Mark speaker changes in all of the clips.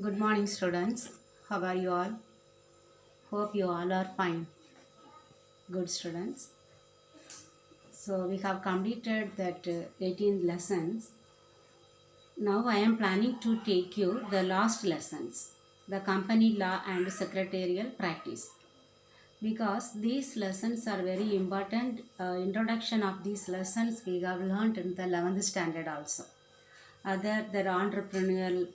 Speaker 1: Good morning, students. How are you all? Hope you all are fine. Good students. So we have completed that 18 lessons. Now I am planning to take you the last lessons, the company law and secretarial practice. Because these lessons are very important. Introduction of these lessons we have learned in the 11th standard also. Other the entrepreneurial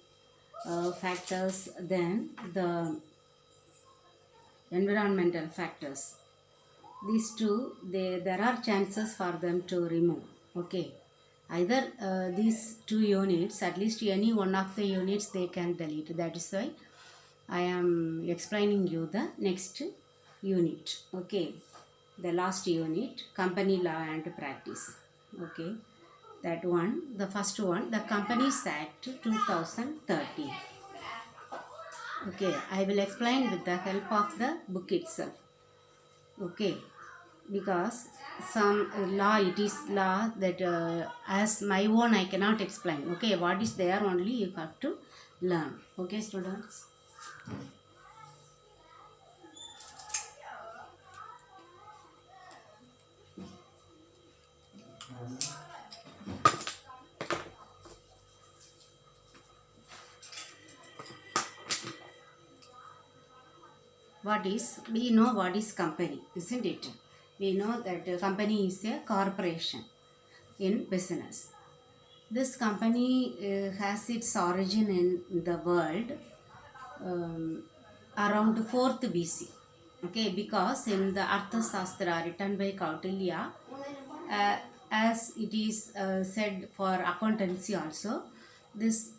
Speaker 1: factors, then the environmental factors. These two, there are chances for them to remove. Okay, either these two units, at least any one of the units they can delete. That is why I am explaining you the next unit. Okay, the last unit, company law and practice. Okay, that one, the first one, the Companies Act 2013. Okay, I will explain with the help of the book itself. Okay, because some law, it is law that as my own I cannot explain. Okay, what is there only you have to learn. Okay, students. What is, we know what is company, isn't it? We know that company is a corporation in business. This company has its origin in the world um, around 4th BC. Okay, because in the Arthashastra written by Kautilya, uh, as it is said for accountancy also, this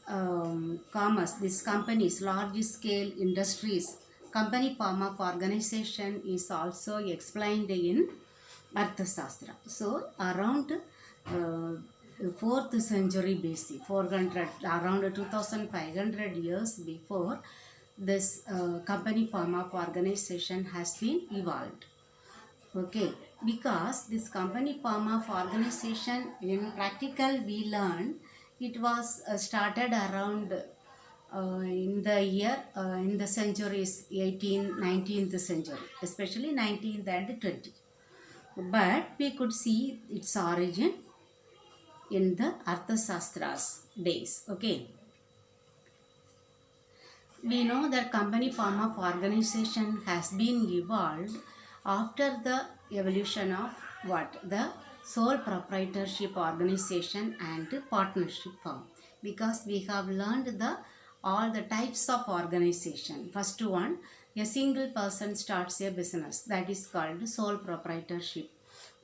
Speaker 1: commerce, this companies, large scale industries, company form of organization is also explained in Arthashastra. So around 4th century BC, 400, around 2500 years before, this company form of organization has been evolved. Okay, because this company form of organization in practical we learned, it was started around in the year in the centuries 18th 19th century, especially 19th and 20th, but we could see its origin in the Arthasastra's days. Okay, we know that company form of organization has been evolved after the evolution of what? The sole proprietorship organization and partnership form. Because we have learned the all the types of organization. First one, a single person starts a business, that is called sole proprietorship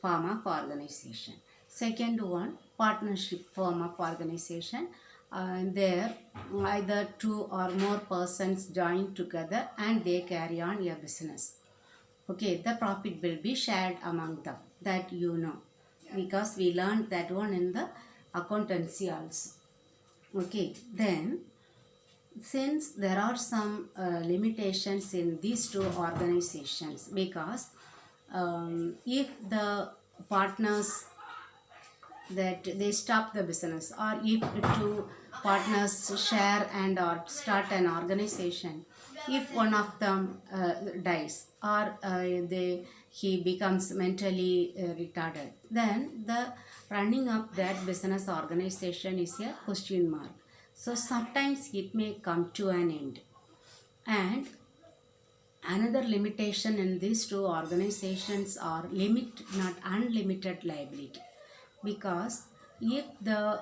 Speaker 1: form of organization. Second one, partnership form of organization. There either two or more persons join together and they carry on a business. Okay, the profit will be shared among them, that you know, because we learned that one in the accountancy also. Okay, then since there are some limitations in these two organizations, because if the partners that they stop the business, or if two partners share and or start an organization, if one of them dies, or he becomes mentally retarded, then the running of that business organization is a question mark. So sometimes it may come to an end. And another limitation in these two organizations are limit, not unlimited liability. Because if the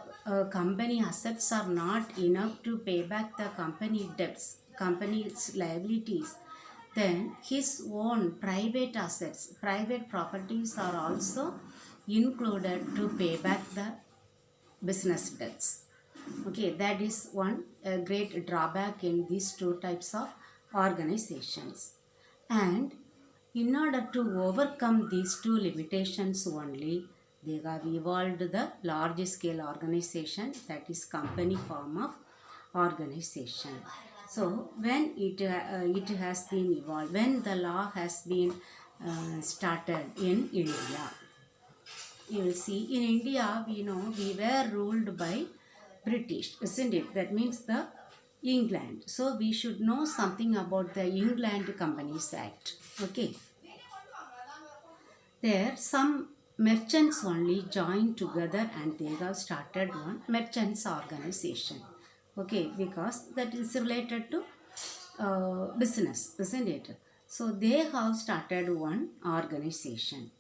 Speaker 1: company assets are not enough to pay back the company debts, company's liabilities, then his own private assets, private properties are also included to pay back the business debts. Okay, that is one great drawback in these two types of organizations. And in order to overcome these two limitations only, they have evolved the large scale organization, that is company form of organization. So when it has been evolved, when the law has been started in India, you will see in India, we know we were ruled by British, isn't it? That means the England. So we should know something about the England Companies Act. Okay. There some merchants only joined together and they have started one merchants organization. Okay, because that is related to business, isn't it? So they have started one organization.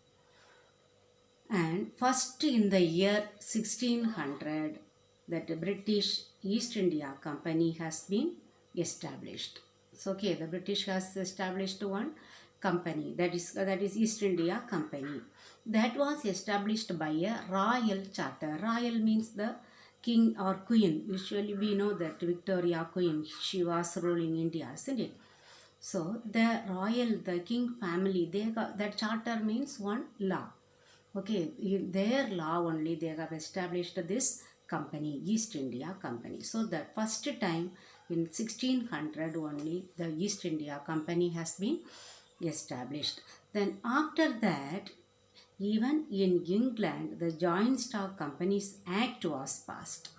Speaker 1: And first in the year 1600, that the British East India Company has been established. So okay, the British has established one company, that is East India Company. That was established by a royal charter. Royal means the king or queen. Usually we know that Victoria Queen, she was ruling India, isn't it? So the king family, they got that charter means one law. Okay, in their law only they have established this company, East India Company. So the first time in 1600 only the East India Company has been established. Then after that, even in England, the Joint Stock Companies Act was passed.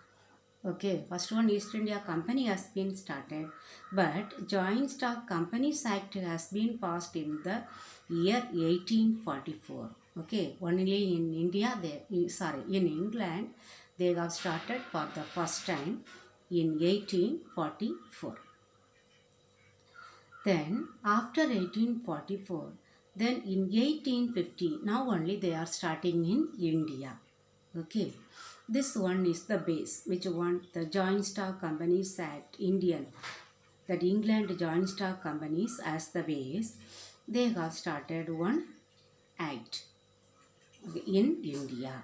Speaker 1: Okay, first one East India Company has been started, but Joint Stock Companies Act has been passed in the year 1844. Okay, only in India, in England, they have started for the first time in 1844. Then after 1844, then in 1850, now only they are starting in India. Okay, this one is the base, which one the Joint Stock Companies Act, Indian, that England Joint Stock Companies as the base. They have started one act in India.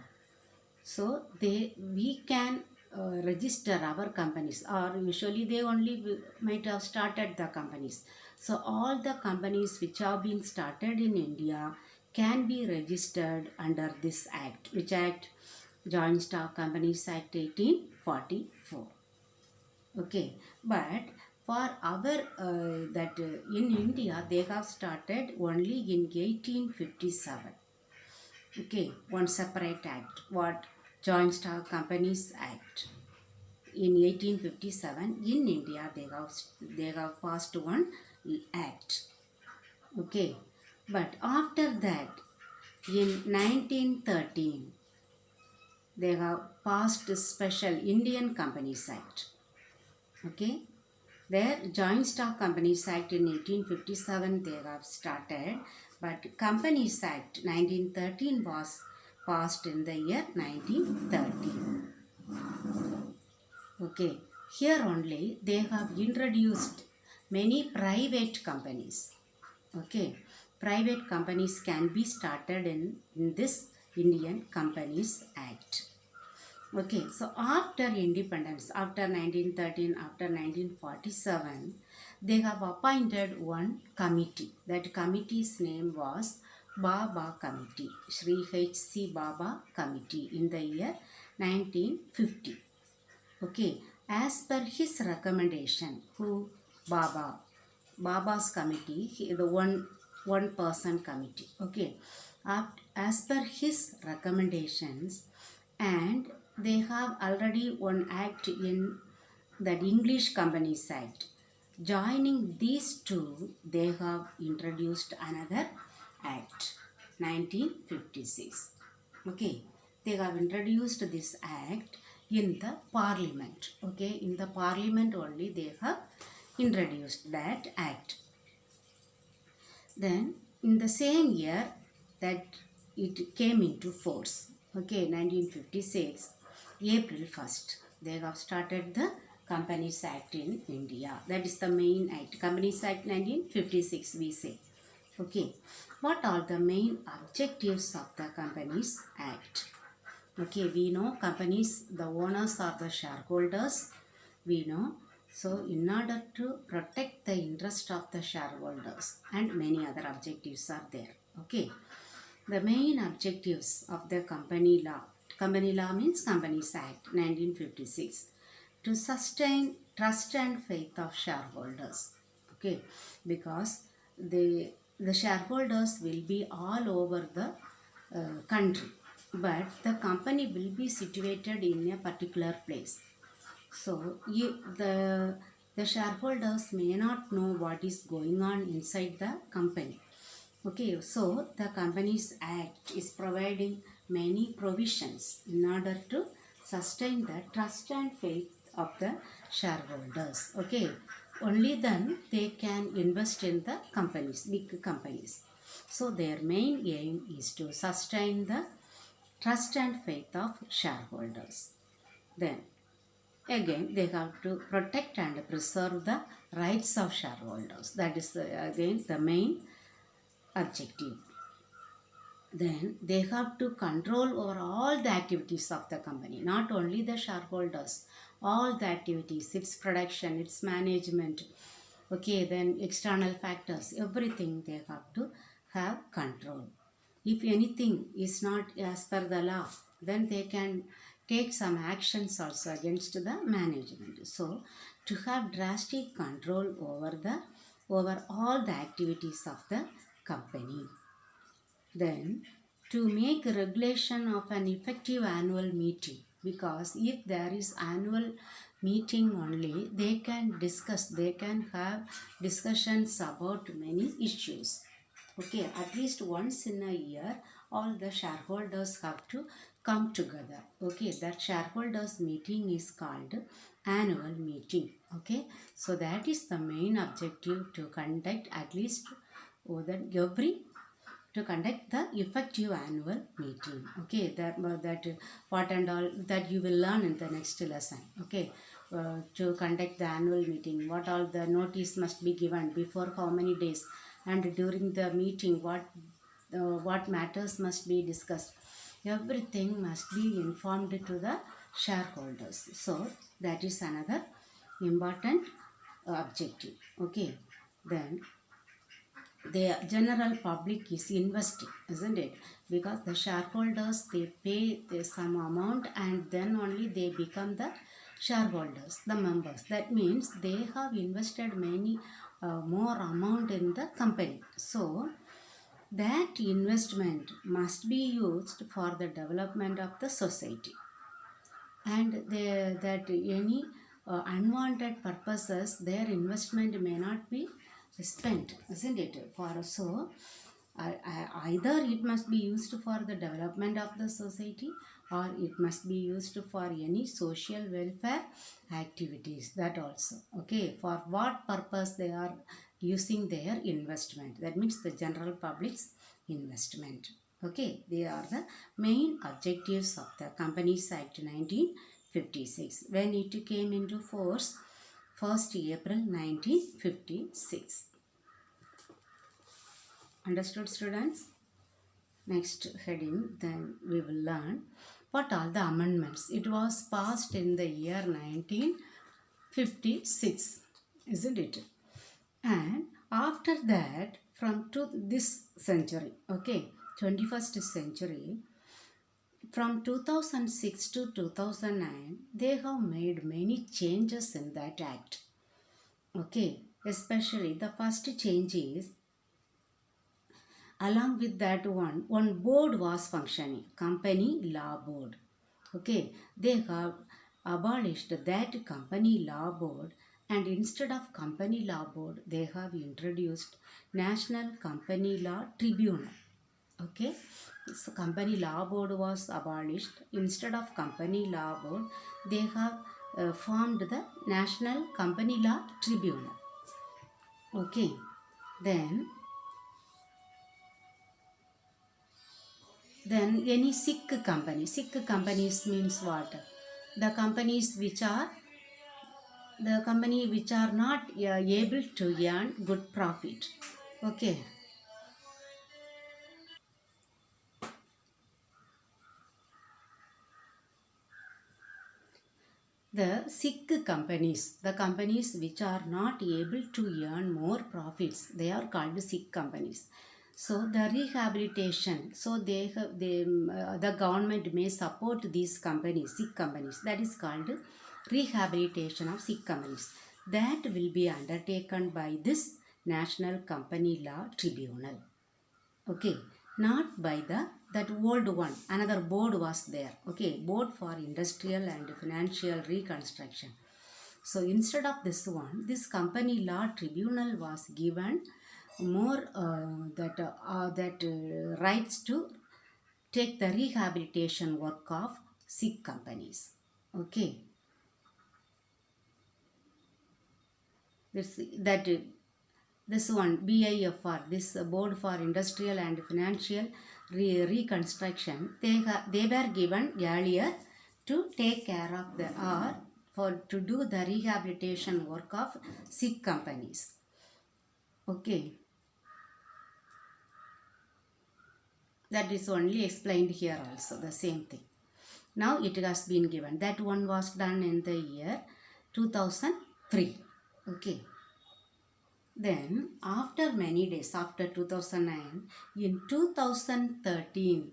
Speaker 1: So we can register our companies, or usually they only might have started the companies. So all the companies which have been started in India can be registered under this act. Which act? Joint Stock Companies Act 1844. Okay, but for our in India they have started only in 1857. Okay, one separate act. What? Joint Stock Companies Act. In 1857, in India, they have passed one act. Okay, but after that, in 1913, they have passed a special Indian Companies Act. Okay, their Joint Stock Companies Act in 1857 they have started, but Companies Act 1913 was passed in the year 1913. Okay, here only they have introduced many private companies. Okay, private companies can be started in this Indian Companies Act. Okay, so after independence, after 1913, after 1947, they have appointed one committee. That committee's name was Baba Committee, Sri H.C. Baba Committee in the year 1950. Okay, as per his recommendation, who? Baba's committee, the one person committee. Okay, as per his recommendations, and they have already one act in that English Companies Act. Joining these two, they have introduced another act, 1956. Okay, they have introduced this act in the parliament. Okay, in the parliament only they have introduced that act. Then in the same year that it came into force, okay, 1956, April 1st, they have started the Companies Act in India. That is the main act, Companies Act 1956 we say. Okay, what are the main objectives of the Companies Act? Okay, we know companies, the owners are the shareholders, we know. So in order to protect the interest of the shareholders, and many other objectives are there. Okay, the main objectives of the company law means Companies Act 1956, to sustain trust and faith of shareholders. Okay, because the shareholders will be all over the country, but the company will be situated in a particular place. So The shareholders may not know what is going on inside the company. Okay, so the Companies Act is providing many provisions in order to sustain the trust and faith of the shareholders. Okay, only then they can invest in the companies, big companies. So their main aim is to sustain the trust and faith of shareholders. Then again, they have to protect and preserve the rights of shareholders. That is again the main objective. Then they have to control over all the activities of the company, not only the shareholders, all the activities, its production, its management. Okay, then external factors, everything they have to have control. If anything is not as per the law, then they can take some actions also against the management. So to have drastic control over all the activities of the company. Then to make regulation of an effective annual meeting, because if there is annual meeting only, they can discuss, they can have discussions about many issues. Okay, at least once in a year all the shareholders have to come together. Okay, that shareholders meeting is called annual meeting. Okay, so that is the main objective, to conduct at least every to conduct the effective annual meeting. Okay, that what and all that you will learn in the next lesson. Okay, to conduct the annual meeting, what all the notice must be given, before how many days, and during the meeting what matters must be discussed. Everything must be informed to the shareholders. So that is another important objective. Okay, then the general public is investing, isn't it? Because the shareholders, they pay some amount and then only they become the shareholders, the members. That means they have invested many more amount in the company. So that investment must be used for the development of the society, and that any unwanted purposes, their investment may not be spent, isn't it? For so either it must be used for the development of the society, or it must be used for any social welfare activities, that also. Okay, for what purpose they are using their investment, that means the general public's investment. Okay, they are the main objectives of the Companies Act 1956 when it came into force 1st April 1956. Understood, students? Next heading, then we will learn what are the amendments. It was passed in the year 1956, isn't it? And after that, from to this century, okay, 21st century, from 2006 to 2009, they have made many changes in that act. Okay, especially the first change is, along with that one board was functioning, Company Law Board. Okay, they have abolished that Company Law Board, and instead of Company Law Board, they have introduced National Company Law Tribunal. Okay, so Company Law Board was abolished. Instead of Company Law Board, they have formed the National Company Law Tribunal. Okay, then any sick companies means what? The companies which are not able to earn good profit. Okay, the companies which are not able to earn more profits, they are called sick companies. So the rehabilitation, so the government may support these companies, sick companies. That is called rehabilitation of sick companies. That will be undertaken by this National Company Law Tribunal. Okay, not by that old one. Another board was there. Okay, board for industrial and financial reconstruction. So instead of this one, this company law tribunal was given more rights to take the rehabilitation work of sick companies. Okay, this one BIFR, this Board for Industrial and Financial Reconstruction, they were given earlier to take care of the or for to do the rehabilitation work of sick companies. Okay, that is only explained here also, the same thing. Now it has been given. That one was done in the year 2003. Okay. Then after many days, after 2009, in 2013,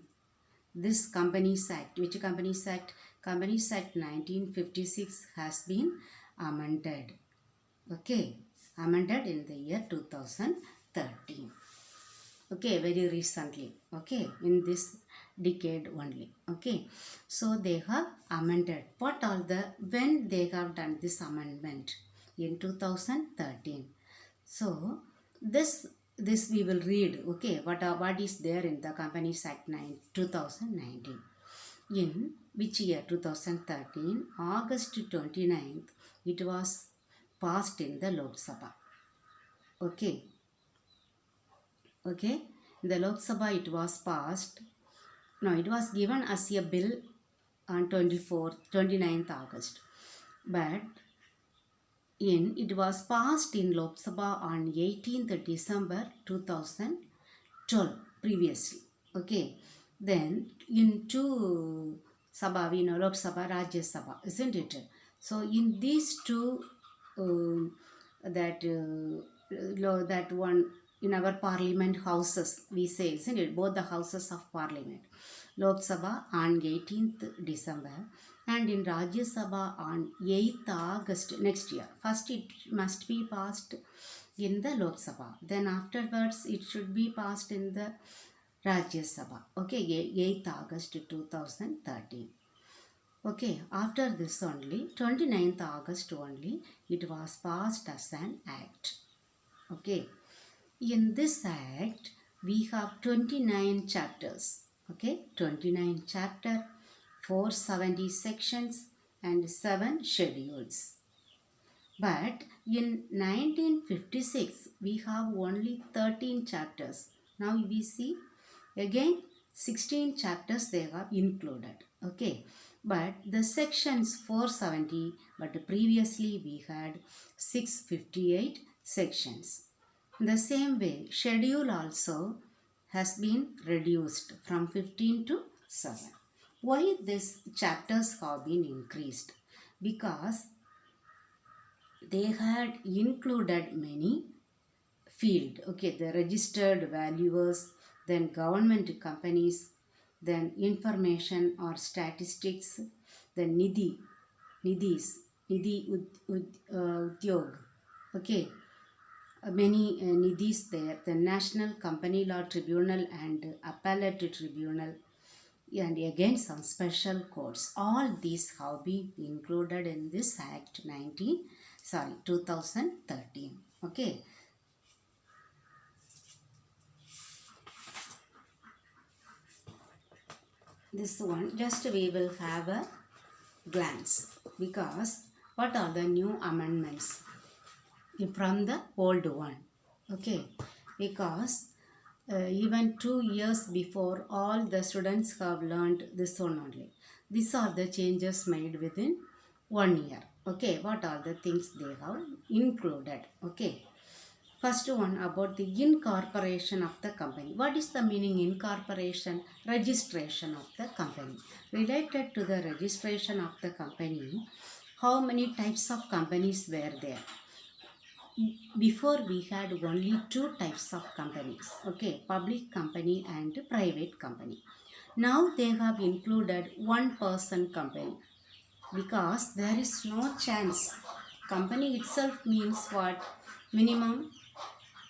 Speaker 1: this Companies Act, which Companies Act? Companies Act 1956 has been amended. Okay. Amended in the year 2013. Okay, very recently. Okay, in this decade only. Okay, so they have amended. What are the, when they have done this amendment? In 2013. So this we will read. Okay, what is there in the Companies Act 2019? In which year? 2013, August 29th, it was passed in the Lok Sabha. Okay. Okay, in the Lok Sabha it was passed. No, it was given as a bill on 29th August. But it was passed in Lok Sabha on 18th December 2012 previously. Okay, then in two Sabha, we know Lok Sabha, Rajya Sabha, isn't it? So in these two, that one in our parliament houses, we say, isn't it? Both the houses of parliament. Lok Sabha on 18th December and in Rajya Sabha on 8th August next year. First it must be passed in the Lok Sabha. Then afterwards it should be passed in the Rajya Sabha. Okay, 8th August 2013. Okay, after this only, 29th August only, it was passed as an act. Okay, in this act, we have 29 chapters. Okay, 29 chapter, 470 sections and 7 schedules. But in 1956, we have only 13 chapters. Now we see again 16 chapters they have included. Okay, but the sections 470, but previously we had 658 sections. In the same way, schedule also has been reduced from 15 to 7. Why these chapters have been increased? Because they had included many field. Okay, the registered valuers, then government companies, then information or statistics, then Nidhi Udyog. Okay, many Nidhis there, the National Company Law Tribunal and Appellate Tribunal, and again some special courts. All these have been included in this Act 2013. Okay. This one just we will have a glance, because what are the new amendments from the old one? Okay, because even 2 years before, all the students have learned this one only. These are the changes made within 1 year. Okay, what are the things they have included? Okay, first one about the incorporation of the company. What is the meaning incorporation? Registration of the company. Related to the registration of the company, how many types of companies were there? Before we had only 2 types of companies. Okay, public company and private company. Now they have included 1-person company, because there is no chance. Company itself means what? Minimum.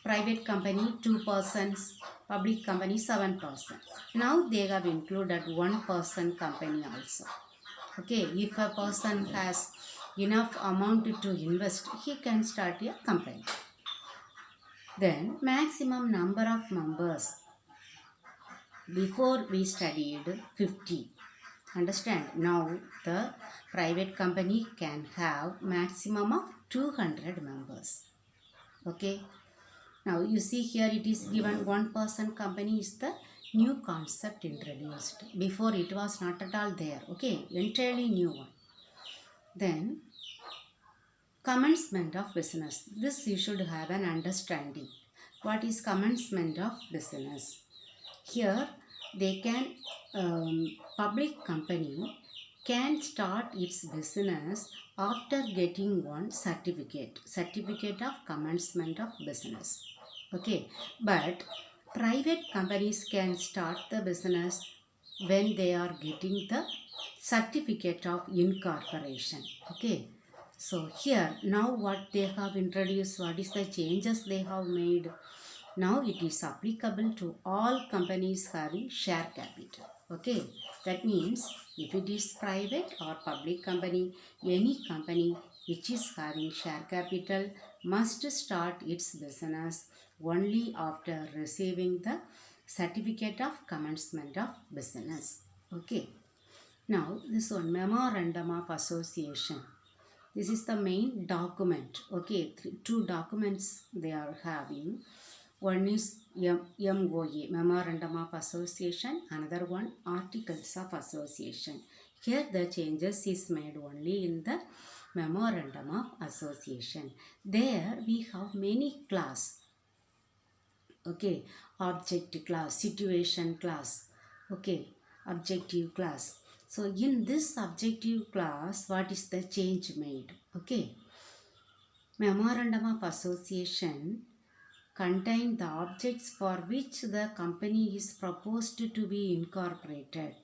Speaker 1: Private company 2 persons, public company 7 persons. Now they have included 1-person company also. Okay, if a person has enough amount to invest, he can start a company. Then maximum number of members. Before we studied 50. Understand? Now the private company can have maximum of 200 members. Okay. Now you see here it is given one person company is the new concept introduced. Before it was not at all there. Okay. Entirely new one. Then commencement of business. This you should have an understanding. What is commencement of business? Here they can public company can start its business after getting one certificate of commencement of business. Okay, but private companies can start the business when they are getting the certificate of incorporation. Okay, so here now what they have introduced, what is the changes they have made? Now it is applicable to all companies having share capital. Okay, that means if it is private or public company, any company which is having share capital must start its business only after receiving the certificate of commencement of business. Okay, now this one, memorandum of association. This is the main document. Okay, two documents they are having. One is MOA, Memorandum of Association. Another one, Articles of Association. Here the changes is made only in the Memorandum of Association. There we have many class. Okay, object class, situation class. Okay, objective class. So in this objective class, what is the change made? Okay, Memorandum of Association contain the objects for which the company is proposed to be incorporated.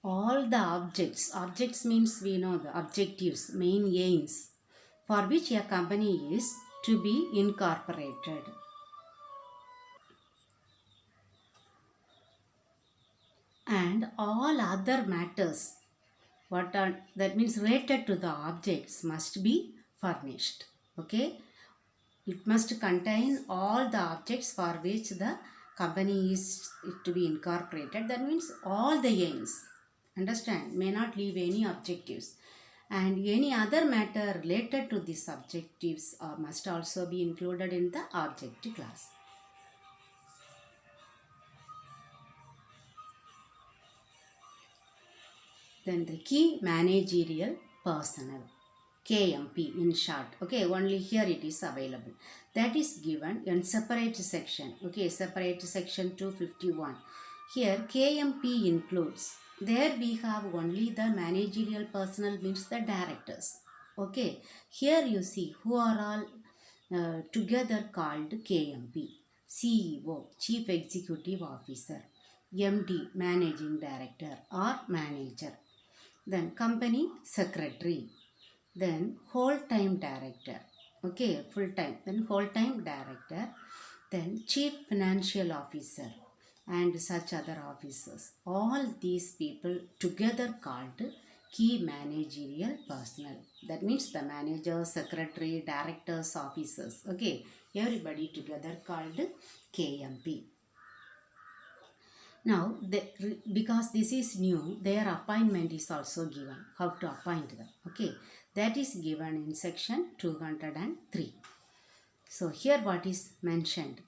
Speaker 1: All the objects means we know the objectives, main aims, for which a company is to be incorporated. And all other matters, that means related to the objects, must be furnished. Okay, it must contain all the objects for which the company is to be incorporated. That means all the aims. Understand? May not leave any objectives. And any other matter related to these objectives must also be included in the object class. Then the key managerial personnel, KMP in short. Okay, only here it is available. That is given in separate section. Okay, separate section 251. Here KMP includes, there we have only the managerial personnel, means the directors. Okay, here you see who are all together called KMP. CEO, Chief Executive Officer. MD, Managing Director or Manager. Then company secretary, then whole-time director, okay, full-time, then whole-time director, then chief financial officer and such other officers. All these people together called key managerial personnel. That means the manager, secretary, directors, officers, okay, everybody together called KMP. Now, because this is new, their appointment is also given. How to appoint them. Okay, that is given in section 203. So, here what is mentioned.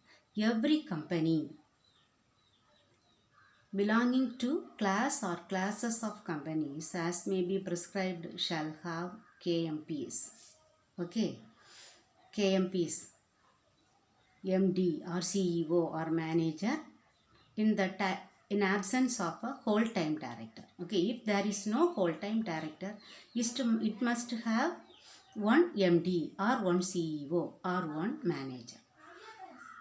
Speaker 1: Every company belonging to class or classes of companies as may be prescribed shall have KMPs. Okay, KMPs, MD or CEO or manager in absence of a whole-time director. Okay, if there is no whole-time director, it must have one MD or one CEO or one manager.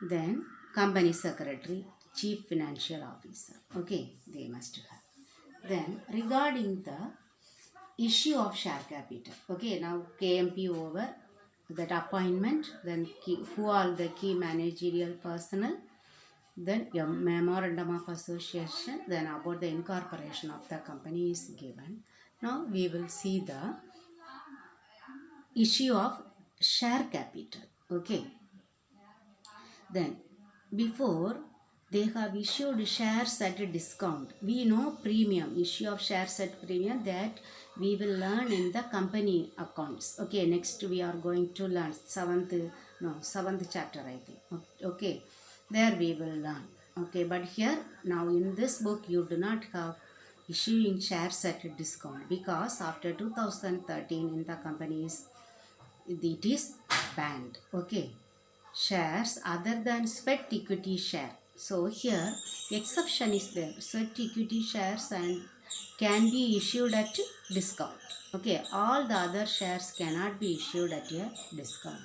Speaker 1: Then company secretary, chief financial officer. Okay, they must have. Then regarding the issue of share capital. Okay, now KMP over, that appointment, then who are the key managerial personnel. Then a memorandum of association, then about the incorporation of the company is given. Now we will see the issue of share capital. Okay. Then before they have issued shares at a discount. We know premium, issue of shares at premium, that we will learn in the company accounts. Okay, next we are going to learn seventh chapter I think. Okay, there we will learn. Okay, but here now in this book you do not have issuing shares at a discount, because after 2013 in the companies it is banned. Okay, shares other than sweat equity share. So here exception is there. Sweat equity shares and can be issued at discount. Okay, all the other shares cannot be issued at a discount.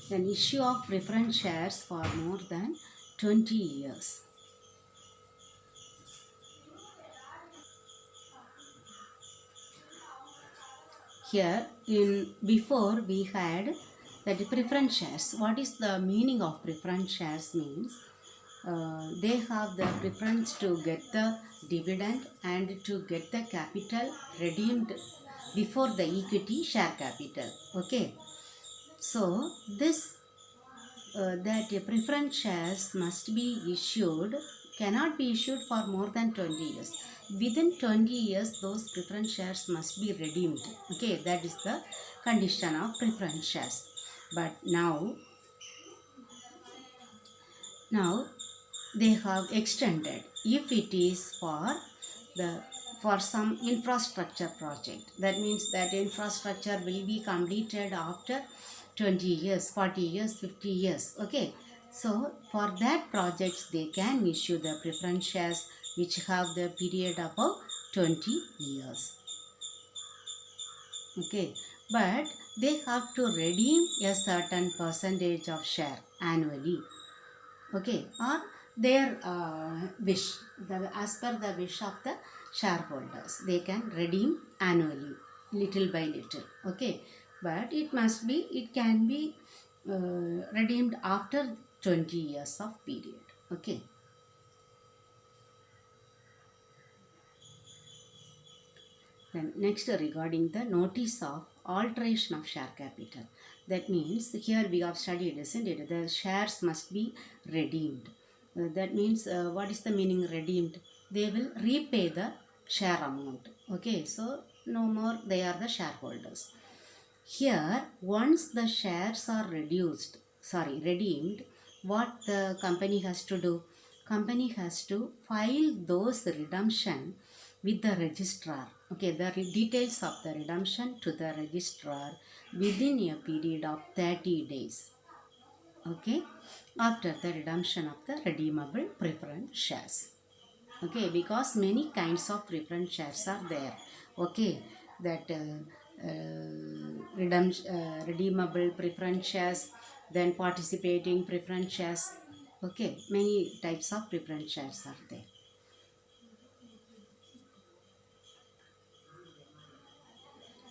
Speaker 1: Then issue of preference shares for more than 20 years. Here in before we had that preference shares. What is the meaning of preference shares means? They have the preference to get the dividend and to get the capital redeemed before the equity share capital. Okay, so this that preference shares must be issued, cannot be issued for more than 20 years. Within 20 years those preference shares must be redeemed. Okay, that is the condition of preference shares. But now they have extended if it is for some infrastructure project. That means that infrastructure will be completed after 20 years, 40 years, 50 years. Okay, so for that projects they can issue the preference shares which have the period above 20 years. Okay, but they have to redeem a certain percentage of share annually. Okay, or their wish, as per the wish of the shareholders, they can redeem annually, little by little. Okay, but it can be redeemed after 20 years of period. Okay. Then next, regarding the notice of alteration of share capital. That means here we have studied, isn't it? The shares must be redeemed. That means what is the meaning redeemed? They will repay the share amount. Okay, so no more they are the shareholders. Here, once the shares are redeemed, what the company has to do? Company has to file those redemption with the registrar. Okay, the details of the redemption to the registrar within a period of 30 days. Okay, after the redemption of the redeemable preference shares. Okay, because many kinds of preference shares are there. Okay, that redeemable preference shares, then participating preference shares. Okay, many types of preference shares are there.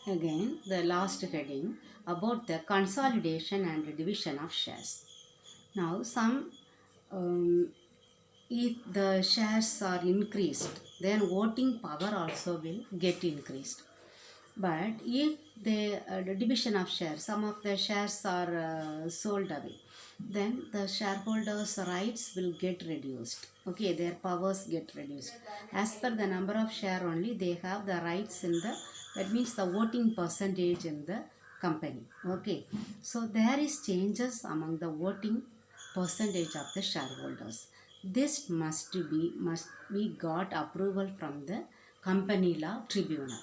Speaker 1: Again, the last heading about the consolidation and division of shares. Now, if the shares are increased, then voting power also will get increased. But if the division of shares, some of the shares are sold away, then the shareholders' rights will get reduced. Okay, their powers get reduced. As per the number of share only, they have the rights in the, that means the voting percentage in the company. Okay, so there is changes among the voting percentage of the shareholders. This must be got approval from the company law tribunal.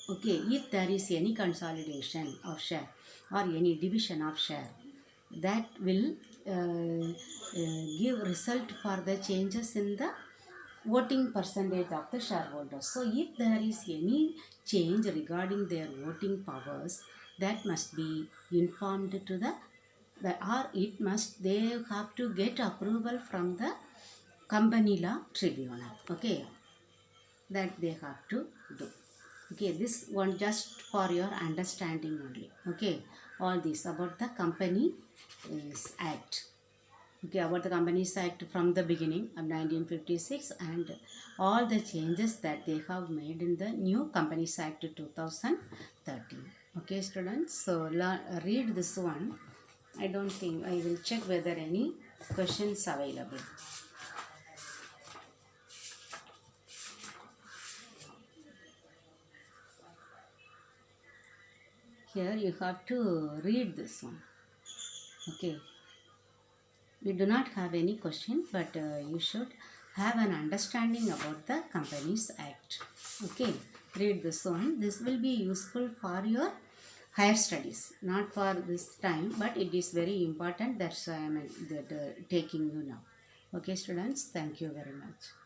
Speaker 1: Okay, if there is any consolidation of share or any division of share, that will give result for the changes in the voting percentage of the shareholders. So if there is any change regarding their voting powers, that must be informed to they have to get approval from the company law tribunal. Okay, that they have to do. Okay, this one just for your understanding only. Okay, all this about the company act. Okay, about the companies act from the beginning of 1956 and all the changes that they have made in the new companies act 2013. Okay students, so read this one. I don't think, I will check whether any questions available. Here you have to read this one. Okay, we do not have any question, but you should have an understanding about the Companies Act. Okay, read this one. This will be useful for your higher studies, not for this time, but it is very important. That's why I am taking you now. Okay students, thank you very much.